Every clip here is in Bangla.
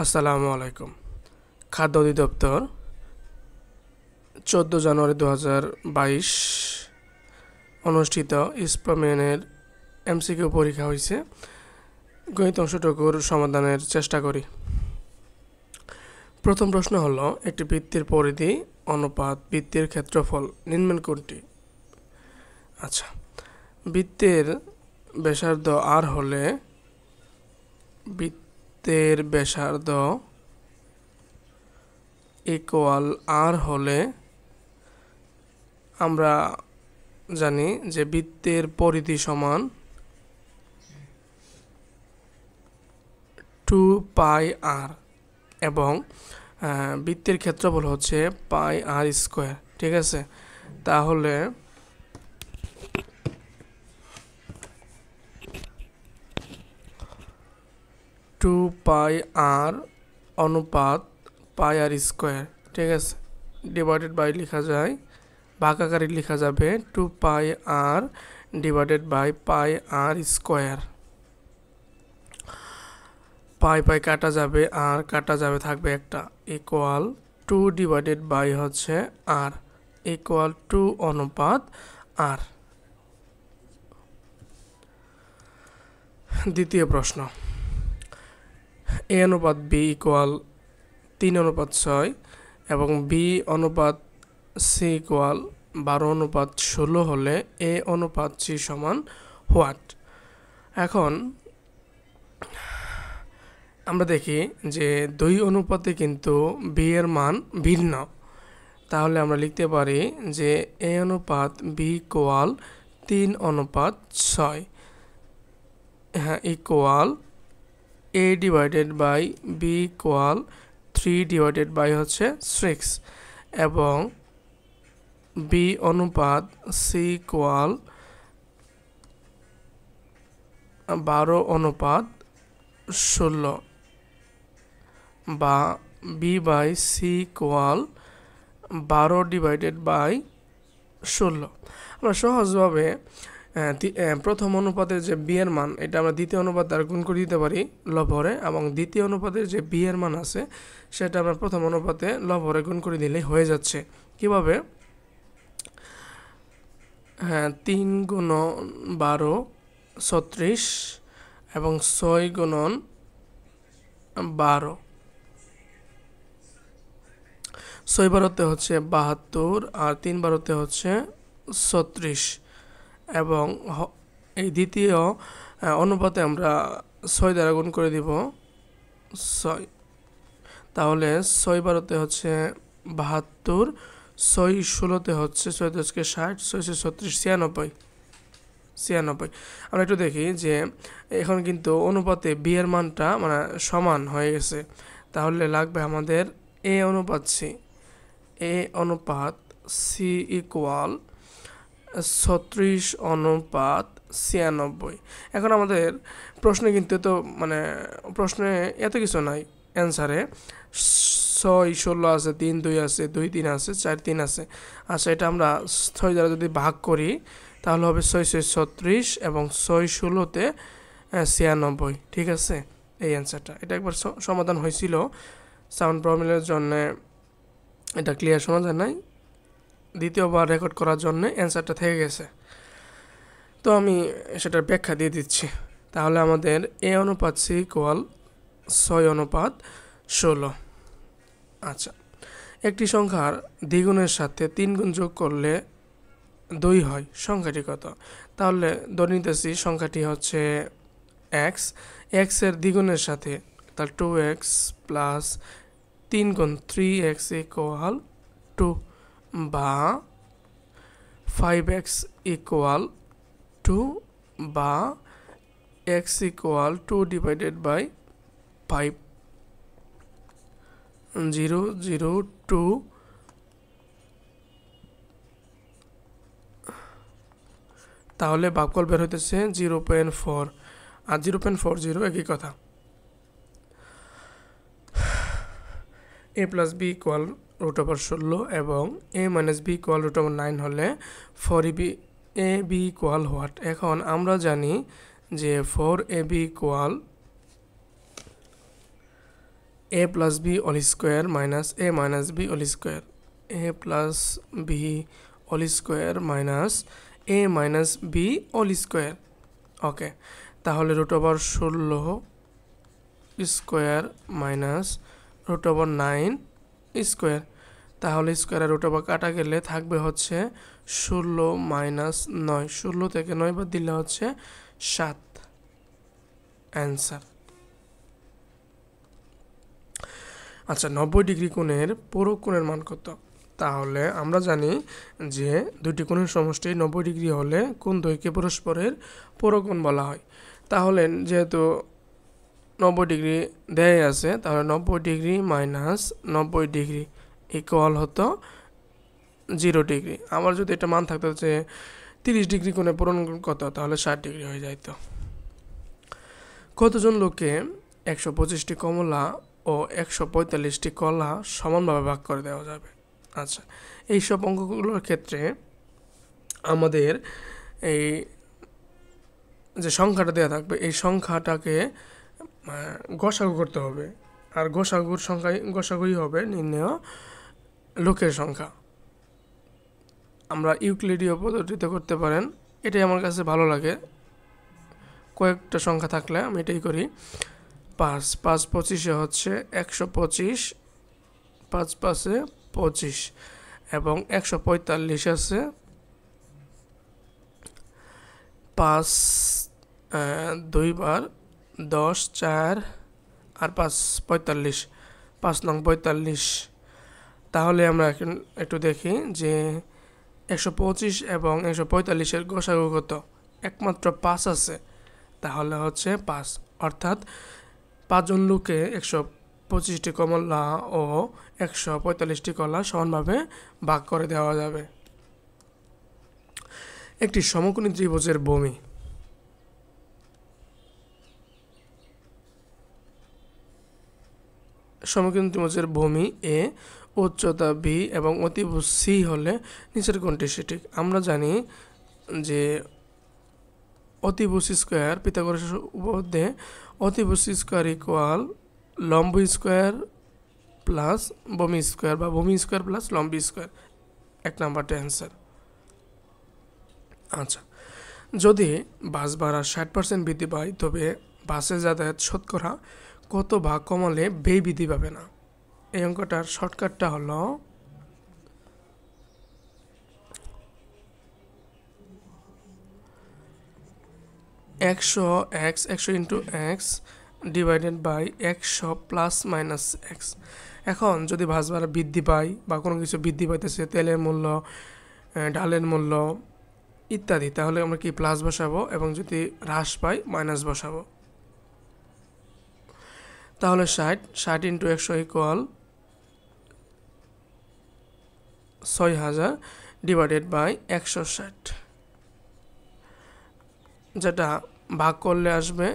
আসসালামু আলাইকুম। খাদ্য অধিদপ্তর 14 জানুয়ারি 2022 অনুষ্ঠিত ইস্পামেনের এমসিকিউ পরীক্ষা হয়েছে। গণিত অংশটুকুর সমাধানের চেষ্টা করি। প্রথম প্রশ্ন হলো, একটি বৃত্তের পরিধি অনুপাত বৃত্তের ক্ষেত্রফল নিম্নের কোনটি? আচ্ছা, বৃত্তের ব্যাসার্ধ আর হলে বৃত্তের ব্যাসার্ধ ইকুয়াল আর হলে আমরা জানি যে বৃত্তের পরিধি সমান 2 পাই আর এবং বৃত্তের ক্ষেত্রফল হচ্ছে পাই আর স্কোয়ার। ঠিক আছে, তাহলে টু পাই আর অনুপাত পাই আর স্কোয়ার, ঠিক আছে, ডিভাইডেড বাই লেখা যায়, ভাগাকারে লেখা যাবে 2 pi r divided by pi r square. Pi pi কাটা যাবে আর কাটা যাবে, থাকবে একটা, ইকুয়াল 2 ডিভাইডেড বাই হচ্ছে আর ইকুয়াল 2 অনুপাত আর। দ্বিতীয় প্রশ্ন, এ অনুপাত বি ইকুয়াল 3:6 এবং বি অনুপাত সি ইকুয়াল 12:16 হলে এ অনুপাত সি সমান হোয়াট? এখন আমরা দেখি যে 2 অনুপাতে কিন্তু বি এর মান ভিন্ন, তাহলে আমরা লিখতে পারি যে এ অনুপাত বি ইকুয়াল 3:6, হ্যাঁ, equal A divided by B equal 3 divided by হচ্ছে 6 এবং বি অনুপাত সি ইকুয়াল 12:16 বা B by C equal 12 divided by 16। আমরা সহজভাবে প্রথম অনুপাতের যে বি এর মান, এটা আমরা দ্বিতীয় অনুপাত দ্বারা গুণ করে দিতে পারি লবহরে, এবং দ্বিতীয় অনুপাতের যে বি এর মান আছে সেটা আমরা প্রথম অনুপাতে লবহরে গুণ করে দিলেই হয়ে যাচ্ছে। কিভাবে? হ্যাঁ, 3 গুণন 12 36 এবং 6 গুণন 12, 6 বারোতে হচ্ছে 72 আর 3 বারোতে হচ্ছে 36 এবং এই দ্বিতীয় অনুপাতে আমরা 6 দ্বারা গুণ করে দিব 6, তাহলে 6 বারোতে হচ্ছে 72, 6 ষোলোতে হচ্ছে 6 10 60, 6 36 96। আমরা একটু দেখি যে এখন কিন্তু অনুপাতে বি এর মানটা মানে সমান হয়ে গেছে, তাহলে লাগবে আমাদের এ অনুপাত সি। এ অনুপাত সি ইকুয়াল 36 অনুপাত 96। এখন আমাদের প্রশ্নে কিন্তু তো মানে প্রশ্নে এত কিছু নাই, অ্যান্সারে 6 16 আছে, 3 2 আছে, 2 3 আছে, 4 3 আছে। আচ্ছা, এটা আমরা 6 দ্বারা যদি ভাগ করি তাহলে হবে 6 6 36 এবং 6 ষোলোতে 96। ঠিক আছে, এই অ্যান্সারটা, এটা একবার সমাধান হয়েছিল সাউন্ড প্রবলেমের জন্য, এটা ক্লিয়ার শোনা যায় নাই, দ্বিতীয়বার রেকর্ড করার জন্য অ্যান্সারটা থেকে গেছে, তো আমি সেটার ব্যাখ্যা দিয়ে দিচ্ছি। তাহলে আমাদের এ অনুপাত সি ইকুয়াল 6:16। আচ্ছা, একটি সংখ্যার দ্বিগুণের সাথে 3 গুণ যোগ করলে 2 হয়, সংখ্যাটি কত? তাহলে ধরে নিতেছি সংখ্যাটি হচ্ছে এক্স, এক্সের দ্বিগুণের সাথে, তাহলে 2x প্লাস 3 গুণ 3x ইকুয়াল 2 বা 5x ইকুয়াল 2 বা x ইকুয়াল 2 ডিভাইডেড বাই 5, 0 0 2, তাহলে ভাগফল বের হইতেছে 0.4 আর 0.40 একই কথা। a প্লাস বি ইকুয়াল √16 এবং a মাইনাস বি ইকুয়াল √9 হলে 4ab ইকুয়াল হোয়াট? এখন আমরা জানি যে 4ab equal a plus b whole square minus a minus b whole square, a plus b whole square minus a minus b whole square. Okay, তাহলে √16 স্কোয়ার মাইনাস √9 স্কোয়ার, তাহলে স্কোয়ার আর √, কাটা গেলে থাকবে হচ্ছে 16 মাইনাস 9, 16 থেকে 9 বাদ দিলে হচ্ছে 7 অ্যান্সার। আচ্ছা, 90 ডিগ্রি কোণের পূরক কোণের মান কত? তাহলে আমরা জানি যে দুটি কোণের সমষ্টি 90 ডিগ্রি হলে কোণ দ্বয়কে পরস্পরের পূরক কোণ বলা হয়। তাহলে যেহেতু 90 ডিগ্রি দেয় আছে, তাহলে 90 ডিগ্রি মাইনাস 90 ডিগ্রি ইকুয়াল হতো 0 ডিগ্রি। আমার যদি এটা মান থাকতো যে 30 ডিগ্রি কোণে পূরণ কত, তাহলে 60 ডিগ্রি হয়ে যাইতো। কতজন লোকে 125টি কমলা ও 145টি কলা সমানভাবে ভাগ করে দেওয়া যাবে? আচ্ছা, এইসব অঙ্কগুলোর ক্ষেত্রে আমাদের এই যে সংখ্যাটা দেওয়া থাকবে, এই সংখ্যাটাকে গসাগু করতে হবে, আর গসাগুর সংখ্যায় গসাগুই হবে নির্ণেয় লোকের সংখ্যা। আমরা ইউক্লিডীয় পদ্ধতিতে করতে পারেন, এটাই আমার কাছে ভালো লাগে। কয়েকটা সংখ্যা থাকলে আমি এটাই করি। 5 5 25 হচ্ছে 125, 5 5 25, এবং 145 আছে 5 2 বার 10 4 আর 5 45, 5 নং 45। তাহলে আমরা এখন একটু দেখি যে 125 এবং 145-এর গসাগু কত। একমাত্র 5 আছে, তাহলে হচ্ছে 5, অর্থাৎ 5 জন লোকে 125টি কমলা ও 145টি কলা সমানভাবে ভাগ করে দেওয়া যাবে। একটি সমকোণী ত্রিভুজের ভূমি সমকোণী ত্রিভুজের ভূমি এ, উচ্চতা বি এবং অতিভুজ সি হলে নিচের কোনটি সঠিক? আমরা জানি যে অতিভুজ স্কোয়ার পিথাগোরাসের উপপাদ্যে অতিভুজ স্কোয়ার ইকুয়াল লম্ব স্কোয়ার প্লাস ভূমি স্কোয়ার, বা ভূমি স্কোয়ার প্লাস লম্ব স্কোয়ার, 1 নাম্বারটা অ্যান্সার। আচ্ছা, যদি বাস ভাড়া 60% বৃদ্ধি পায়, তবে বাসে যাতায়াত শতকরা কত ভাগ কমালে ব্যয় বৃদ্ধি পাবে না? এই অঙ্কটার শর্টকাটটা হলো 100 into X divided by 100 plus minus X. এখন যদি বাস ভাড়া বৃদ্ধি পায় বা কোনো কিছু বৃদ্ধি পাইতেছে, তেলের মূল্য, ডালের মূল্য ইত্যাদি, তাহলে আমরা কি প্লাস বসাবো, এবং যদি হ্রাস পাই মাইনাস বসাবো। তাহলে 60 ইন্টু 100 ইকুয়াল 6000 ডিভাইডেড বাই 160, যেটা ভাগ করলে আসবে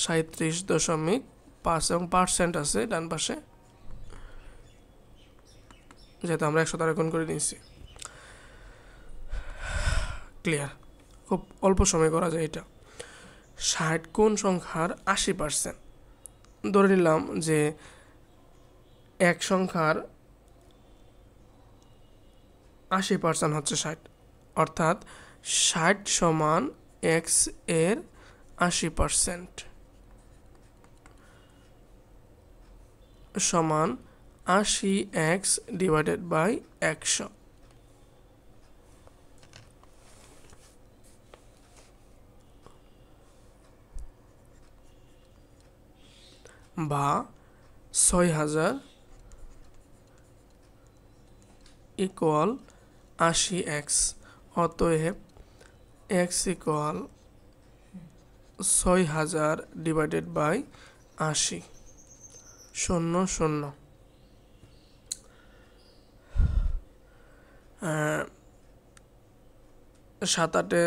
37.5, এবং পার্সেন্ট আছে ডান পাশে, যেহেতু আমরা 100 দ্বারা গুণ করে নিয়েছি। ক্লিয়ার? খুব অল্প সময় করা যায় এটা। 60 কোন সংখ্যার 80%? ধরে নিলাম যে এক সংখ্যার 80% হচ্ছে 60, অর্থাৎ 60 সমান এক্স এর 80% সমান 80x ডিভাইডেড বাই 100, বা 6000 ইকুয়াল 80x। অতএব x ইকুয়াল 6000 ডিভাইডেড বাই 80, 0 0। 7 8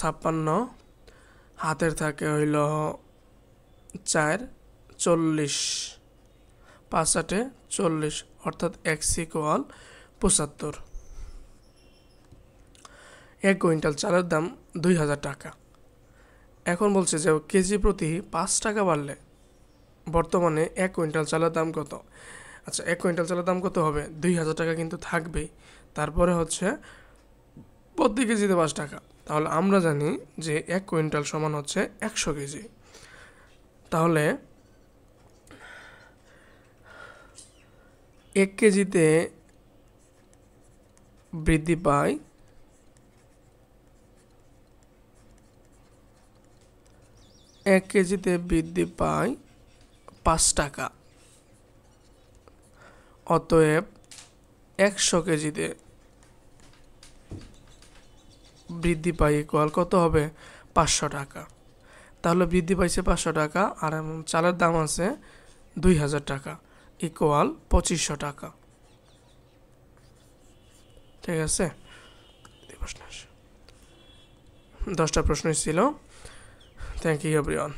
56, হাতের থাকে হইল 4 40, 5 8 40, অর্থাৎ x ইকুয়াল 75। 1 কুইন্টাল চালের দাম 2000 টাকা। এখন বলছে যে কেজি প্রতি 5 টাকা বাড়লে বর্তমানে 1 কুইন্টাল চালের দাম কত? আচ্ছা, 1 কুইন্টাল চালের দাম কত হবে? 2000 টাকা কিন্তু থাকবেই। তারপরে হচ্ছে প্রতি কেজিতে 5 টাকা। তাহলে আমরা জানি যে 1 কুইন্টাল সমান হচ্ছে 100 কেজি। তাহলে 1 কেজিতে বৃদ্ধি পায় 1 কেজিতে বৃদ্ধি পায় 5 টাকা। অতএব 100 কেজিতে বৃদ্ধি পায় ইকুয়াল কত হবে? 500 টাকা। তাহলে বৃদ্ধি পাইছে 500 টাকা, আর চালের দাম আছে 2000 টাকা, ইকুয়াল 2500 টাকা। ঠিক আছে, 10টা প্রশ্ন ছিল। Thank you everyone.